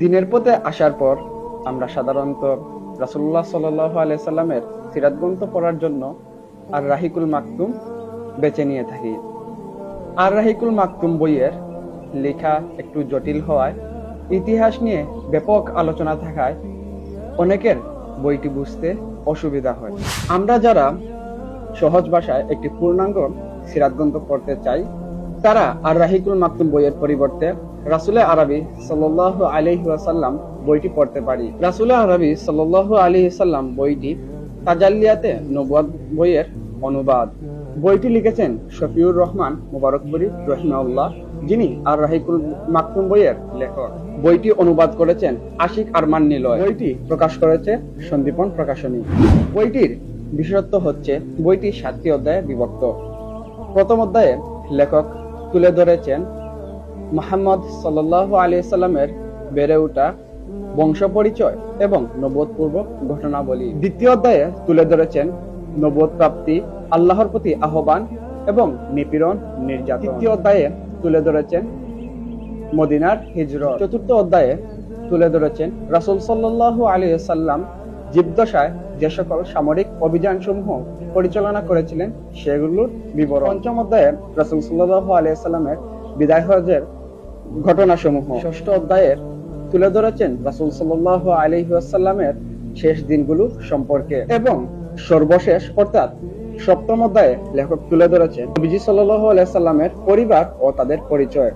দিনের পথে আসার পর আমরা সাধারণত রাসূলুল্লাহ সাল্লাল্লাহু আলাইহি সাল্লামের সিরাত গ্রন্থ পড়ার জন্য আর রাহিকুল মাকতুম বেছে নিয়ে থাকি। আর রাহিকুল মাকতুম বইয়ের লেখা একটু জটিল হওয়ায়, ইতিহাস নিয়ে ব্যাপক আলোচনা থাকায় অনেকের বইটি বুঝতে অসুবিধা হয়। আমরা যারা সহজ ভাষায় একটি পূর্ণাঙ্গ সিরাত গ্রন্থ পড়তে চাই, তারা আর রাহিকুল মাকতুম বইয়ের পরিবর্তে রাসূলে আরবি সাল্লাল্লাহু আলাইহি ওয়াসাল্লাম বইটি পড়তে পারি। রাসূলে আরবি সাল্লাল্লাহু আলাইহি ওয়াসাল্লাম বইটি তাজাল্লিয়াতে নবুয়ত বইয়ের অনুবাদ। বইটি লিখেছেন শফিউর রহমান মুবারকপুরী রাহিমাহুল্লাহ, যিনি আর রাহিকুল মাকতুম বইয়ের লেখক। বইটি অনুবাদ করেছেন আশিক আরমান নিলয়। বইটি প্রকাশ করেছে সন্দীপন প্রকাশনী। বইটির বিশেষত্ব হচ্ছে বইটি 7টি অধ্যায়ে বিভক্ত। প্রথম অধ্যায়ে লেখক তুলে ধরেছেন মুহাম্মদ সাল্লাল্লাহু আলাইহি সাল্লামের বেড়ে ওঠা, বংশ পরিচয় এবং নবুয়ত পূর্ব ঘটনাবলী। দ্বিতীয় অধ্যায়ে তুলে ধরেছেন নবুয়ত প্রাপ্তি, আল্লাহর প্রতি আহ্বান এবং নিপীড়ন নির্যাতন। তৃতীয় অধ্যায়ে তুলে ধরেছেন মদিনার হিজরত। চতুর্থ অধ্যায়ে তুলে ধরেছেন রাসূল সাল্লাল্লাহু আলাইহি সাল্লাম জীবদ্দশায় যে সকল সামরিক অভিযান সমূহ পরিচালনা করেছিলেন সেগুলোর বিবরণ। পঞ্চম অধ্যায়ে রাসূল সাল্লাল্লাহু আলাইহি সাল্লামের বিদায় হজের ঘটনাসমূহ। ষষ্ঠ অধ্যায়ে তুলে ধরেছেন রাসূল সাল্লাল্লাহু আলাইহি ওয়াসাল্লামের শেষ দিনগুলো সম্পর্কে। এবং সর্বশেষ অর্থাৎ সপ্তম অধ্যায়ে লেখক তুলে ধরেছেন নবীজি সাল্লাল্লাহু আলাইহি সাল্লামের পরিবার ও তাদের পরিচয়।